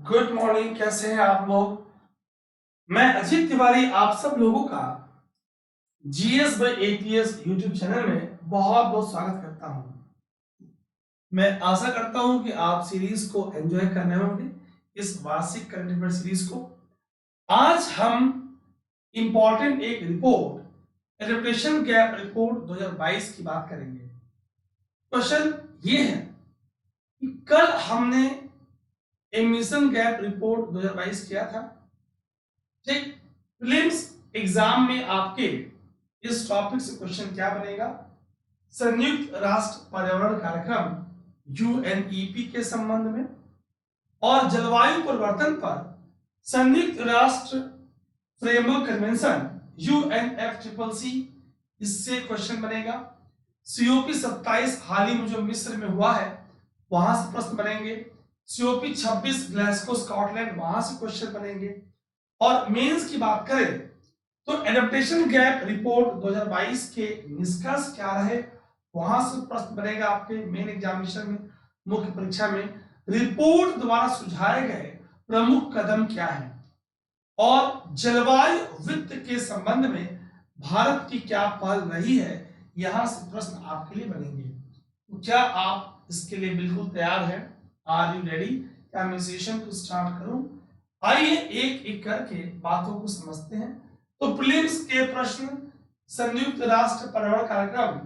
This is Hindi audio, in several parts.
Good morning. कैसे हैं आप लोग? मैं अजीत तिवारी आप सब लोगों का GS bye ATS YouTube channel में बहुत बहुत स्वागत करता हूं। मैं आशा करता हूं कि आप सीरीज को एंजॉय करने होंगे, इस वार्षिक करंट अफेयर सीरीज को। आज हम इंपॉर्टेंट एक रिपोर्ट, एजुकेशन गैप रिपोर्ट 2022 की बात करेंगे। क्वेश्चन ये है कि कल हमने एमिशन गैप रिपोर्ट 2022 किया था। ठीक, प्रीलिम्स एग्जाम में आपके इस टॉपिक से क्वेश्चन क्या बनेगा? संयुक्त राष्ट्र पर्यावरण कार्यक्रम यूएनईपी के संबंध में और जलवायु परिवर्तन पर संयुक्त राष्ट्र फ्रेमवर्क कन्वेंशन यूएनएफसीसीसी, इससे क्वेश्चन बनेगा। सीओपी 27 हाल ही में जो मिस्र में हुआ है वहां से प्रश्न बनेंगे। सीओपी 26 ग्लासगो स्कॉटलैंड, वहां से क्वेश्चन बनेंगे। और मेंस की बात करें तो एडेप्टेशन गैप रिपोर्ट 2022 के निष्कर्ष क्या रहे, वहां से प्रश्न बनेगा आपके मेन एग्जामिनेशन में, मुख्य परीक्षा में। रिपोर्ट द्वारा सुझाए गए प्रमुख कदम क्या हैं और जलवायु वित्त के संबंध में भारत की क्या पहल रही है, यहां से प्रश्न आपके लिए बनेंगे। तो क्या आप इसके लिए बिल्कुल तैयार हैं? Are you ready? क्या मैं सेशन को स्टार्ट करूं? आइए एक एक करके बातों को समझते हैं। तो प्रीलिम्स के प्रश्न, संयुक्त राष्ट्र पर्यावरण कार्यक्रम,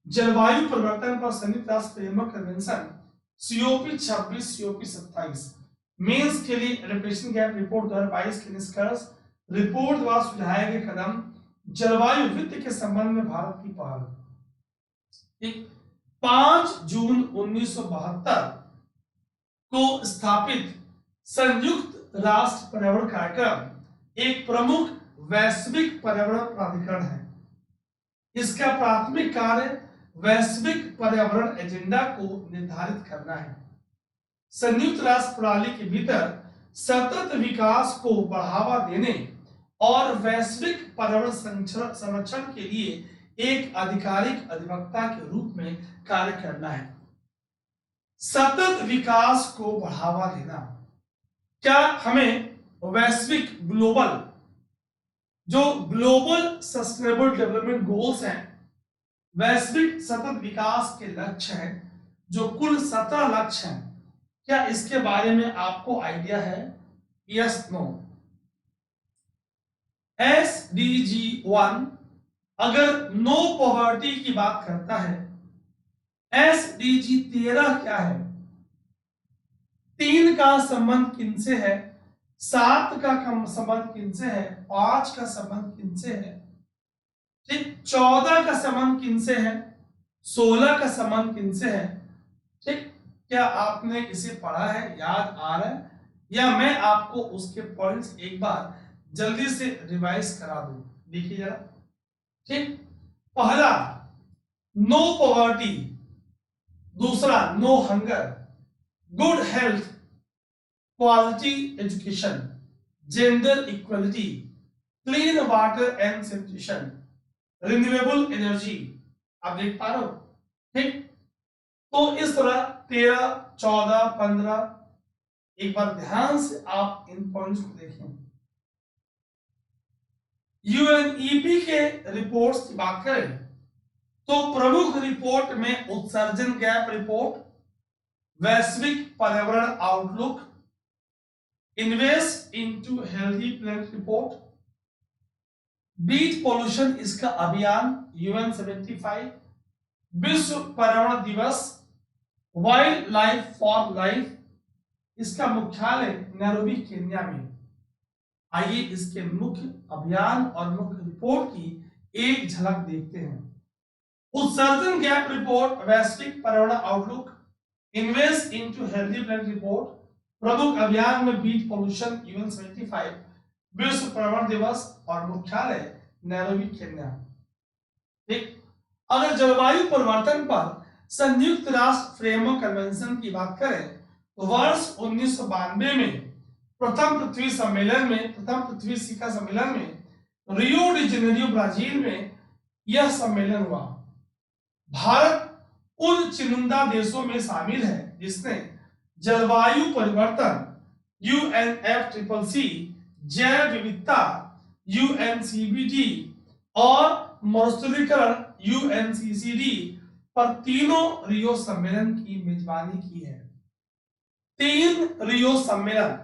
जलवायु परिवर्तन पर संयुक्त राष्ट्र framework convention, COP 26, COP 27। Mains के लिए एडेप्टेशन गैप रिपोर्ट 2022 के निष्कर्ष, रिपोर्ट द्वारा सुझाए गए कदम, जलवायु वित्त के संबंध में भारत की पहल। 5 जून 1972 को स्थापित संयुक्त राष्ट्र पर्यावरण कार्यक्रम एक प्रमुख वैश्विक पर्यावरण प्राधिकरण है। इसका प्राथमिक कार्य वैश्विक पर्यावरण एजेंडा को निर्धारित करना है। संयुक्त राष्ट्र प्रणाली के भीतर सतत विकास को बढ़ावा देने और वैश्विक पर्यावरण संरक्षण के लिए एक आधिकारिक अधिवक्ता के रूप में कार्य करना है। सतत विकास को बढ़ावा देना, क्या हमें वैश्विक ग्लोबल सस्टेनेबल डेवलपमेंट गोल्स हैं, वैश्विक सतत विकास के लक्ष्य हैं, जो कुल 17 लक्ष्य हैं, क्या इसके बारे में आपको आइडिया है? Yes, no? SDG 1 अगर नो पॉवर्टी की बात करता है, SDG 13 क्या है? 3 का संबंध किनसे है, 7 का संबंध किनसे है, 5 का संबंध किनसे है, ठीक, 14 का संबंध किनसे है, 16 का संबंध किनसे है? ठीक, क्या आपने इसे पढ़ा है, याद आ रहा है, या मैं आपको उसके पॉइंट्स एक बार जल्दी से रिवाइज करा दूं? देखिए जरा। ठीक, पहला नो पॉवर्टी, दूसरा no hunger, good health, quality education, gender equality, clean water and sanitation, renewable energy. आप देख पा रहे हो? ठीक, तो इस तरह 13, 14, 15, एक बार ध्यान से आप इन पॉइंट्स को देखें। यूएनईपी के रिपोर्ट्स की बात करें तो प्रमुख रिपोर्ट में उत्सर्जन गैप रिपोर्ट, वैश्विक पर्यावरण outlook, invest into healthy planet report, beach pollution इसका अभियान यूएन 75, विश्व पर्यावरण दिवस, वाइल्ड लाइफ फॉर लाइफ, इसका मुख्यालय नैरोबी केन्या में। आइए इसके मुख्य अभियान और मुख्य रिपोर्ट की एक झलक देखते हैं। उत्सर्जन गैप रिपोर्ट, वैश्विक पर्यावरण outlook, invest into healthy planet report, प्रमुख अभियान में बीच पॉल्यूशन यूएन 75, विश्व पर्यावरण दिवस और मुख्यालय नैरोबी केन्या। ठीक, अगर जलवायु परिवर्तन पर संयुक्त राष्ट्र फ्रेमवर्क कन्वेंशन की बात करें तो वर्ष 1992 में प्रथम पृथ्वी शिखर सम्मेलन में रियो डी जेनेरियो ब्राजील में यह सम्मेलन हुआ। भारत उन चुनिंदा देशों में शामिल है जिसने जलवायु परिवर्तन UNFCCC, जैव विविधता UNCBD और मरुस्थलीकरण UNCCD पर तीनों रियो सम्मेलन की मेजबानी की है। 3 रियो सम्मेलन,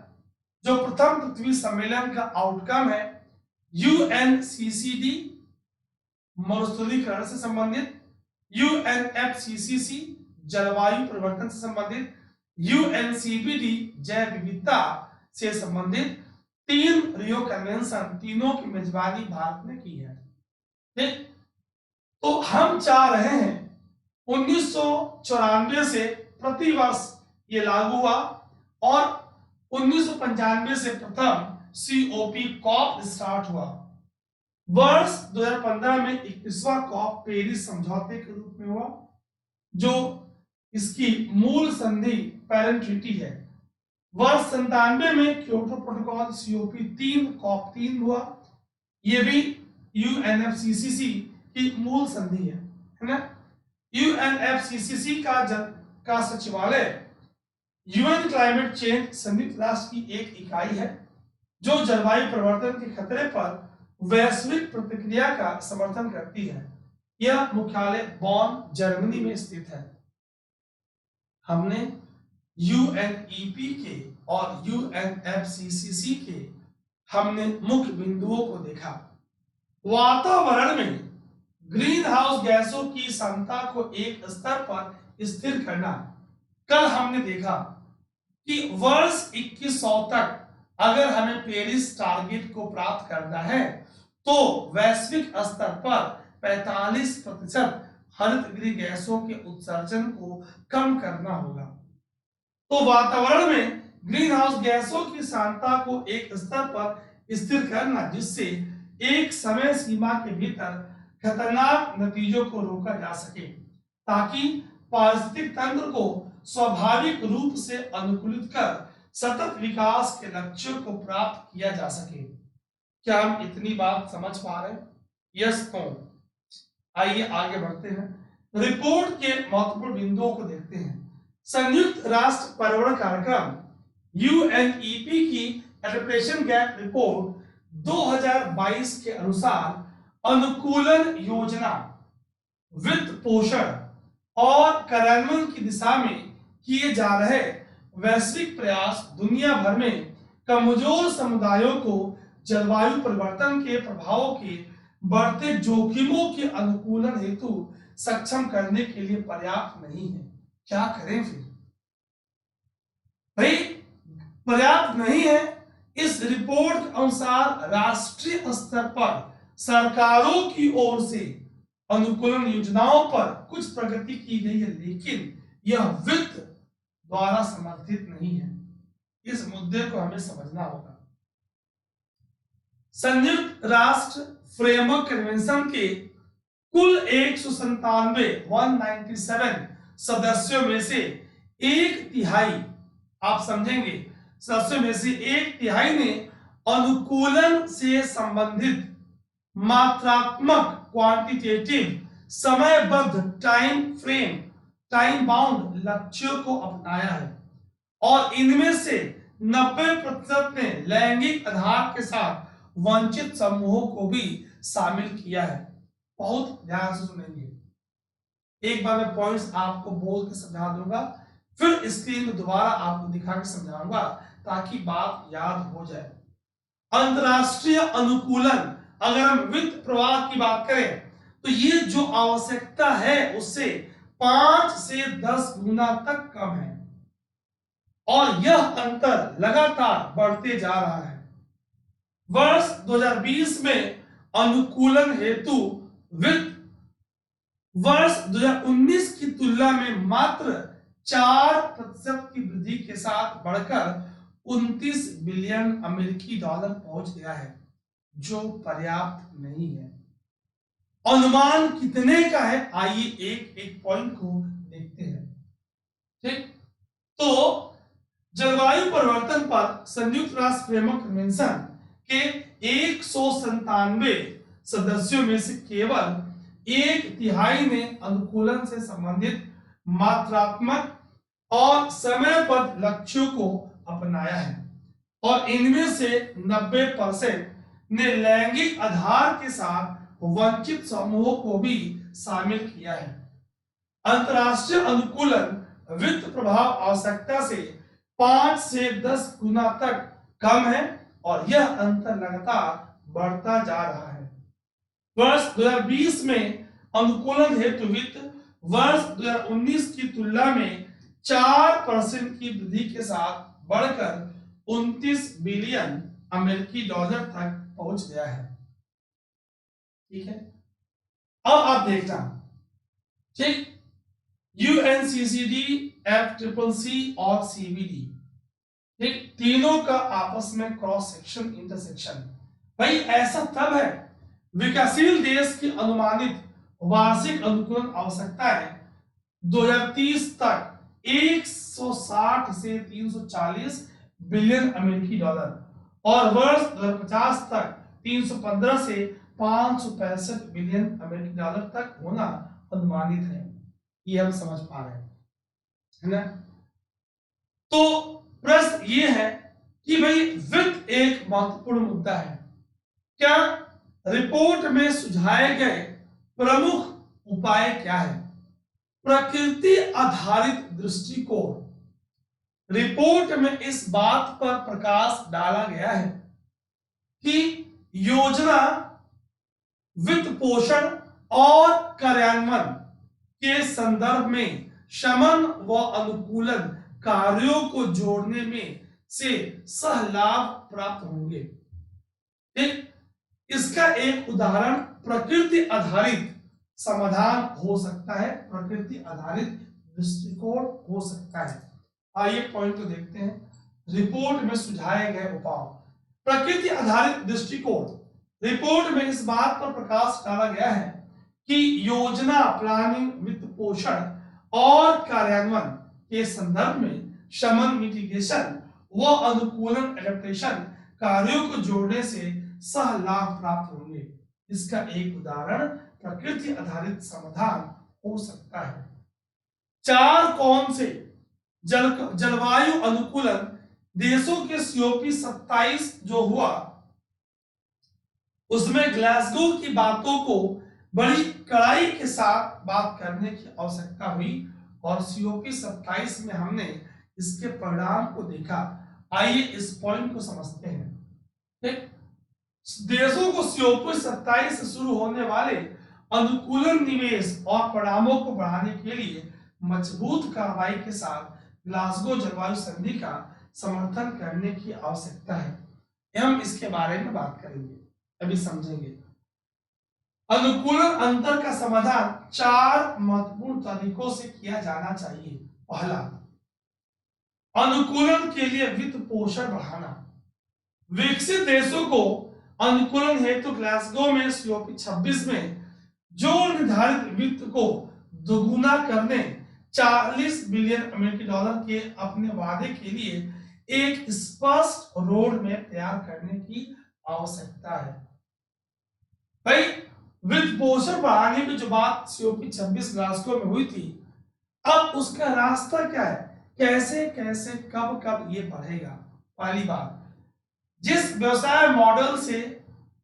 जो प्रथम पृथ्वी सम्मेलन का आउटकम है UNCCD मरुस्थलीकरण से संबंधित, UNFCCC जलवायु परिवर्तन से संबंधित, UNCBD जैव विविधता से संबंधित 3 रियो कन्वेंशन, तीनों की मेजबानी भारत ने की है। ठीक, तो हम चाह रहे हैं 1994 से प्रतिवर्ष ये लागू हुआ और 1995 से प्रथम COP कॉप स्टार्ट हुआ। वर्ष 2015 में 21वां कॉप पेरिस समझौते के रूप में हुआ, जो इसकी मूल संधि पेरिस ट्रीटी है। वर्ष 97 में क्योटो प्रोटोकॉल COP 3 कॉप 3 हुआ, ये भी UNFCCC की मूल संधि है ना। UNFCCC का सचिवालय UN क्लाइमेट चेंज संयुक्त राष्ट्र की एक इकाई है जो जलवायु परिवर्तन के खतरे पर वैश्विक प्रतिक्रिया का समर्थन करती है। यह मुख्यालय बॉन, जर्मनी में स्थित है। हमने UNEP के और UNFCCC के हमने मुख्य बिंदुओं को देखा। वातावरण में ग्रीन हाउस गैसों की क्षमता को एक स्तर पर स्थिर करना। कल हमने देखा कि वर्ष 2100 तक अगर हमें पेरिस टारगेट को प्राप्त करना है तो वैश्विक स्तर पर 45% हरितगृह गैसों के उत्सर्जन को कम करना होगा। तो वातावरण में ग्रीन हाउस गैसों की क्षमता को एक स्तर पर स्थिर करना, जिससे एक समय सीमा के भीतर खतरनाक नतीजों को रोका जा सके, ताकि पारिस्थितिक तंत्र को स्वाभाविक रूप से अनुकूलित कर सतत विकास के लक्ष्यों को प्राप्त किया जा सके। क्या हम इतनी बात समझ पा रहे हैं? Yes, no. आइए आगे बढ़ते हैं। रिपोर्ट के महत्वपूर्ण बिंदुओं को देखते हैं। संयुक्त राष्ट्र पर्यावरण कार्यक्रम UNEP की एडेप्टेशन गैप रिपोर्ट 2022 के अनुसार अनुकूलन योजना, वित्त पोषण और कार्यान्वयन की दिशा में किए जा रहे वैश्विक प्रयास दुनिया भर में कमजोर समुदायों को जलवायु परिवर्तन के प्रभावों के बढ़ते जोखिमों के अनुकूलन हेतु सक्षम करने के लिए पर्याप्त नहीं है। क्या करें फिर? भाई पर्याप्त नहीं है। इस रिपोर्ट के अनुसार राष्ट्रीय स्तर पर सरकारों की ओर से अनुकूलन योजनाओं पर कुछ प्रगति की गई है, लेकिन यह वित्त द्वारा समर्थित नहीं है। इस मुद्दे को हमें समझना होगा। संयुक्त राष्ट्र फ्रेमवर्क कन्वेंशन के कुल 197 सदस्यों में से एक तिहाई, आप समझेंगे, सदस्यों में से एक तिहाई ने अनुकूलन से संबंधित मात्रात्मक क्वांटिटेटिव समयबद्ध टाइम बाउंड लक्ष्यों को अपनाया है और इनमें से 90% ने लैंगिक आधार के साथ वंचित समूहों को भी शामिल किया है। बहुत ध्यान से सुनेंगे। एक बार मैं पॉइंट्स आपको बोल के समझा दूंगा, फिर स्क्रीन में दोबारा आपको दिखा के समझाऊंगा ताकि बात याद हो जाए। अंतरराष्ट्रीय अनुकूलन, अगर हम वित्त प्रवाह की बात करें तो ये जो आवश्यकता है उससे 5 से 10 गुना तक कम है और यह अंतर लगातार बढ़ते जा रहा है। वर्ष 2020 में अनुकूलन हेतु वित्त वर्ष 2019 की तुलना में मात्र 4% की वृद्धि के साथ बढ़कर 29 बिलियन अमेरिकी डॉलर पहुंच गया है, जो पर्याप्त नहीं है। अनुमान कितने का है? आइए एक एक पॉइंट को देखते हैं। ठीक, तो जलवायु परिवर्तन पर संयुक्त राष्ट्र फ्रेमवर्क कन्वेंशन के 197 सदस्यों में से केवल एक तिहाई ने अनुकूलन से संबंधित मात्रात्मक और समयबद्ध लक्ष्यों को अपनाया है। और इनमें से 90% ने लैंगिक आधार के साथ वंचित समूहों को भी शामिल किया है। अंतरराष्ट्रीय अनुकूलन वित्त प्रभाव आवश्यकता से 5 से 10 गुना तक कम है और यह अंतर लगातार बढ़ता जा रहा है। वर्ष 2020 में अनुकूलन हेतु वित्त वर्ष 2019 की तुलना में 4% की वृद्धि के साथ बढ़कर 29 बिलियन अमेरिकी डॉलर तक पहुंच गया है। ठीक है, अब आप देखना, ठीक, यूएनसीसीडी, एफसीसीसी और सीबीडी, ठीक, तीनों का आपस में क्रॉस सेक्शन इंटरसेक्शन। भाई ऐसा तब है विकासशील देश की अनुमानित वार्षिक अनुकूलन आवश्यकता है 2030 तक 160 से 340 बिलियन अमेरिकी डॉलर और वर्ष 2050 तक 315 से 565 बिलियन अमेरिकी डॉलर तक होना अनुमानित है। ये हम समझ पा रहे हैं, है ना। तो प्रश्न ये है कि भाई वित्त एक महत्वपूर्ण मुद्दा है। क्या रिपोर्ट में सुझाए गए प्रमुख उपाय क्या है? प्रकृति आधारित दृष्टिकोण। रिपोर्ट में इस बात पर प्रकाश डाला गया है कि योजना, वित्त पोषण और कार्यान्वयन के संदर्भ में शमन व अनुकूलन कार्यों को जोड़ने में से सहलाभ प्राप्त होंगे। ठीक, इसका एक उदाहरण प्रकृति आधारित समाधान हो सकता है, प्रकृति आधारित दृष्टिकोण हो सकता है। आइए पॉइंट को देखते हैं। रिपोर्ट में सुझाए गए उपाय। प्रकृति आधारित दृष्टिकोण। रिपोर्ट में इस बात पर प्रकाश डाला गया है कि योजना, प्लानिंग, वित्त पोषण और कार्यान्वयन के संदर्भ में शमन, मिटिगेशन व अनुकूलन, एडेप्टेशन कार्यों को जोड़ने से सहलाभ प्राप्त होंगे। इसका एक उदाहरण प्रकृति आधारित समाधान हो सकता है। 4 कौन से जलवायु अनुकूलन देशों के COP 27 जो हुआ उसमें ग्लासगो की बातों को बड़ी कड़ाई के साथ बात करने की आवश्यकता हुई और COP 27 में हमने इसके परिणाम को देखा। आइए इस पॉइंट को समझते हैं। ठीक, देशों को COP 27 से शुरू होने वाले अनुकूलन, निवेश और परिणामों को बढ़ाने के लिए मजबूत कार्रवाई के साथ ग्लासगो जलवायु संधि का समर्थन करने की आवश्यकता है। हम इसके बारे में बात करेंगे, अभी समझेंगे। अनुकूलन अंतर का समाधान 4 महत्वपूर्ण तरीकों से किया जाना चाहिए। पहला, अनुकूलन के लिए वित्त पोषण बढ़ाना। विकसित देशों को अनुकूलन हेतु ग्लासगो में COP 26 में जो निर्धारित वित्त को दोगुना करने 40 बिलियन अमेरिकी डॉलर के अपने वादे के लिए एक स्पष्ट रोड मैप तैयार करने की आवश्यकता है। भाई वित्त पोषण बढ़ाने की जो बात COP 26 ग्लासगो में हुई थी, अब उसका रास्ता क्या है, कैसे कैसे कब कब ये बढ़ेगा। पहली बात, जिस व्यवसाय मॉडल से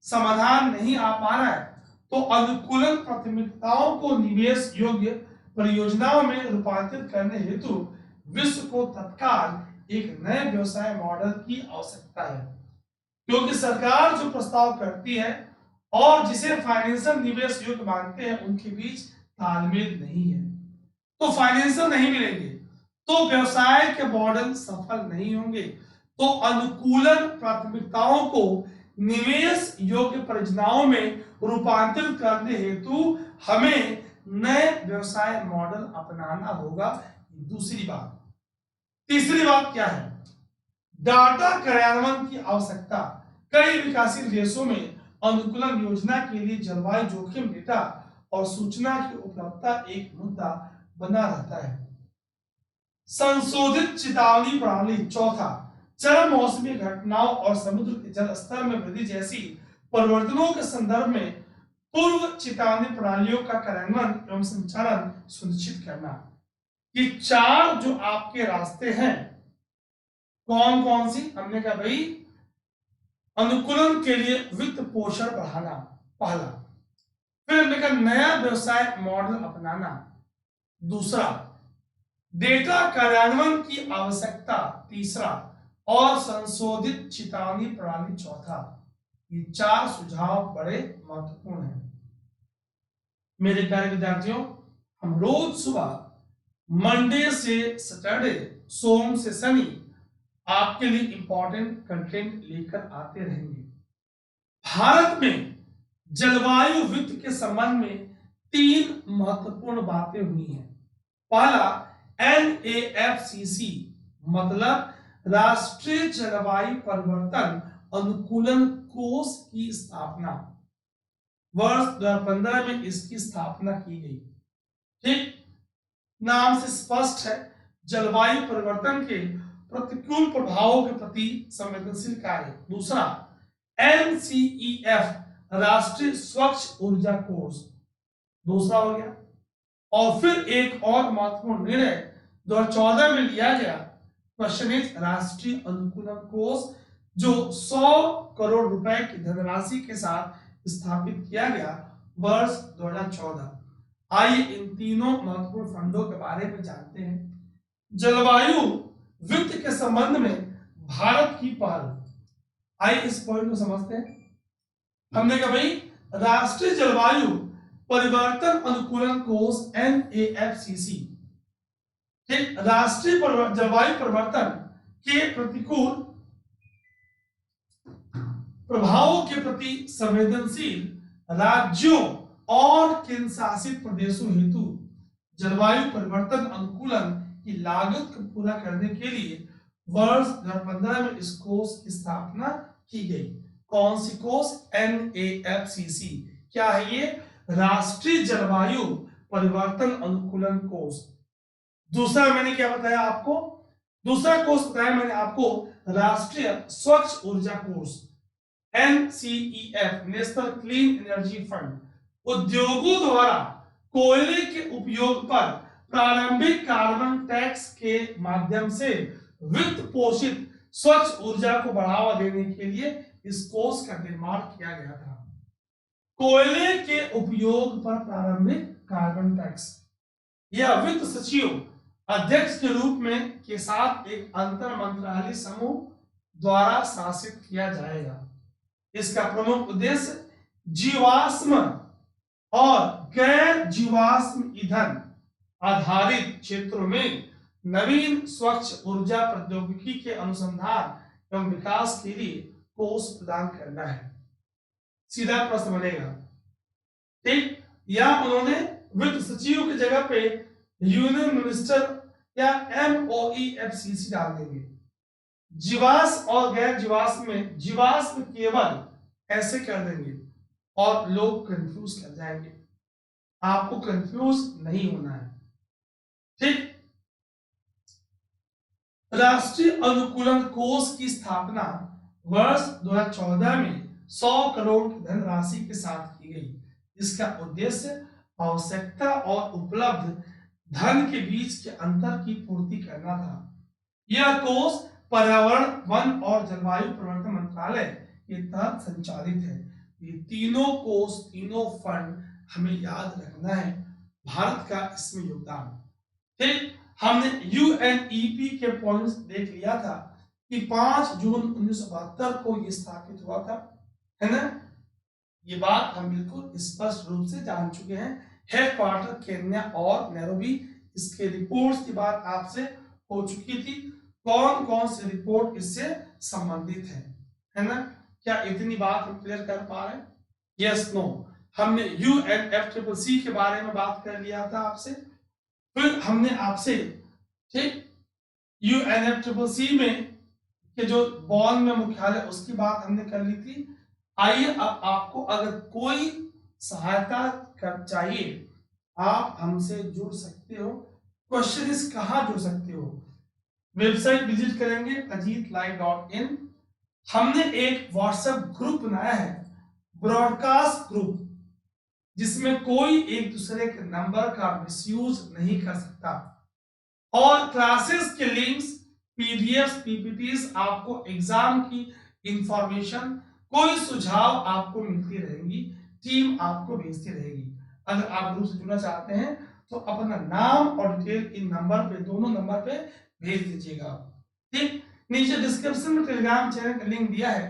समाधान नहीं आ पा रहा है तो अनुकूलन प्राथमिकताओं को निवेश योग्य परियोजनाओं में रूपांतरित करने हेतु विश्व को तत्काल एक नए व्यवसाय मॉडल की आवश्यकता है, क्योंकि सरकार जो प्रस्ताव करती है और जिसे फाइनेंशियल निवेश योग्य मानते हैं उनके बीच तालमेल नहीं है। तो फाइनेंशियल नहीं मिलेंगे तो व्यवसाय के मॉडल सफल नहीं होंगे। तो अनुकूलन प्राथमिकताओं को निवेश योग्य परियोजनाओं में रूपांतरित करने हेतु हमें नए व्यवसाय मॉडल अपनाना होगा। दूसरी बात। तीसरी बात क्या है, डाटा कार्यान्वयन की आवश्यकता। कई विकासशील देशों में अनुकूलन योजना के लिए जलवायु जोखिम डेटा और सूचना की उपलब्धता एक मुद्दा बना रहता है। संशोधित चेतावनी प्रणाली। चौथा, चरम मौसमी घटनाओं और समुद्र के जल स्तर में वृद्धि जैसी परिवर्तनों के संदर्भ में पूर्व चेतावनी प्रणालियों का कार्यान्वयन एवं संचालन सुनिश्चित करना। ये 4 जो आपके रास्ते हैं कौन कौन सी? हमने कहा भाई अनुकूलन के लिए वित्त पोषण बढ़ाना पहला, फिर हमने कहा नया व्यवसाय मॉडल अपनाना दूसरा, डेटा कार्यान्वयन की आवश्यकता तीसरा, और संशोधित चेतावनी प्रणाली चौथा। ये 4 सुझाव बड़े महत्वपूर्ण हैं। मेरे प्यारे विद्यार्थियों, हम रोज सुबह मंडे से सैटरडे, सोम से शनि आपके लिए इंपॉर्टेंट कंटेंट लेकर आते रहेंगे। भारत में जलवायु वित्त के संबंध में 3 महत्वपूर्ण बातें हुई हैं। पहला, NAFCC मतलब राष्ट्रीय जलवायु परिवर्तन अनुकूलन कोष की स्थापना, वर्ष 2015 में इसकी स्थापना की गई। ठीक, नाम से स्पष्ट है, जलवायु परिवर्तन के प्रतिकूल प्रभावों के प्रति संवेदनशील कार्य। दूसरा, NCEF राष्ट्रीय स्वच्छ ऊर्जा कोष, दूसरा हो गया। और फिर एक और महत्वपूर्ण निर्णय 2014 में लिया गया, क्वेश्चन इज राष्ट्रीय अनुकूलन कोष, जो 100 करोड़ रुपए की धनराशि के साथ स्थापित किया गया वर्ष 2014। आइए इन तीनों महत्वपूर्ण फंडों के बारे में जानते हैं। जलवायु वित्त के संबंध में भारत की पहल, आइए इस पॉइंट को समझते हैं। हमने कहा भाई राष्ट्रीय जलवायु परिवर्तन अनुकूलन कोष NAFCC, ठीक, राष्ट्रीय जलवायु परिवर्तन के प्रतिकूल प्रभावों के प्रति संवेदनशील राज्यों और केंद्र शासित प्रदेशों हेतु जलवायु परिवर्तन अनुकूलन की लागत को पूरा करने के लिए वर्ष 2015 में इस कोष की स्थापना की गई। कौन सी कोष? NAFCC। क्या है ये? राष्ट्रीय जलवायु परिवर्तन अनुकूलन कोष। दूसरा मैंने क्या बताया आपको? दूसरा कोष बताया मैंने आपको राष्ट्रीय स्वच्छ ऊर्जा कोष, NCEF national clean energy fund. उद्योगों द्वारा कोयले के उपयोग पर प्रारंभिक कार्बन टैक्स के माध्यम से वित्त पोषित स्वच्छ ऊर्जा को बढ़ावा देने के लिए इस कोष का निर्माण किया गया था। कोयले के उपयोग पर प्रारंभिक कार्बन टैक्स, यह वित्त सचिव अध्यक्ष के रूप में के साथ एक अंतर मंत्रालय समूह द्वारा शासित किया जाएगा। इसका प्रमुख उद्देश्य जीवाश्म और गैर जीवाश्म ईंधन आधारित क्षेत्रों में नवीन स्वच्छ ऊर्जा प्रौद्योगिकी के अनुसंधान एवं विकास के लिए कोष प्रदान करना है। सीधा प्रश्न बनेगा, ठीक, या उन्होंने वित्त सचिव की जगह पे यूनियन मिनिस्टर या MOEFCC डाल देंगे। जीवाश्म और गैर जीवाश्म में जीवाश्म केवल ऐसे कर देंगे और लोग कंफ्यूज कर जाएंगे। आपको कंफ्यूज नहीं होना है, ठीक। राष्ट्रीय अनुकूलन कोष की स्थापना वर्ष 2014 में 100 करोड़ की धनराशि के साथ की गई। इसका उद्देश्य आवश्यकता और उपलब्ध धन के बीच के अंतर की पूर्ति करना था। यह कोष पर्यावरण, वन और जलवायु परिवर्तन मंत्रालय के तहत संचालित है। ये तीनों कोष, तीनों फंड हमें याद रखना है, भारत का इसमें योगदान। ठीक, हमने UNEP के पॉइंट्स देख लिया था कि 5 जून 1972 को ये स्थापित हुआ था, है ना। ये बात हम बिल्कुल स्पष्ट रूप से जान चुके हैं। हेडक्वार्टर केन्या और नैरोबी, इसके रिपोर्ट्स की बात आपसे हो चुकी थी। कौन कौन से रिपोर्ट इससे संबंधित है ना। क्या इतनी बात हम क्लियर कर पा रहे हैं? Yes, no. हमने UNFCCC के बारे में बात कर लिया था आपसे। फिर हमने आपसे, ठीक, UNFCCC में के जो बॉन में मुख्यालय, उसकी बात हमने कर ली थी। आइए अब आपको अगर कोई सहायता कर चाहिए, आप हमसे जुड़ सकते हो। क्वेश्चन इज कहाँ जुड़ सकते हो? वेबसाइट विजिट करेंगे ajitlive.in। हमने एक व्हाट्सएप ग्रुप बनाया है, ब्रॉडकास्ट ग्रुप, जिसमें कोई एक दूसरे के नंबर का मिसयूज नहीं कर सकता। और क्लासेस के लिंक्स पीडीएफ पीपीटीज आपको एग्जाम की इंफॉर्मेशन, कोई सुझाव आपको मिलती रहेंगी, टीम आपको भेजती रहेगी। अगर आप ग्रुप से जुड़ना चाहते हैं तो अपना नाम और डिटेल इन नंबर पे, दोनों नंबर पे भेज दीजिएगा। ठीक, नीचे डिस्क्रिप्शन में टेलीग्राम चैनल का लिंक दिया है,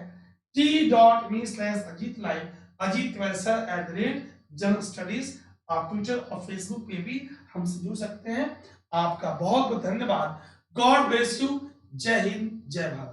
t.me/अजीत live, Ajit Tiwari sir @general studies. आप ट्विटर और फेसबुक पे भी हमसे जुड़ सकते हैं। आपका बहुत बहुत धन्यवाद। God bless you. जय हिंद, जय भारत।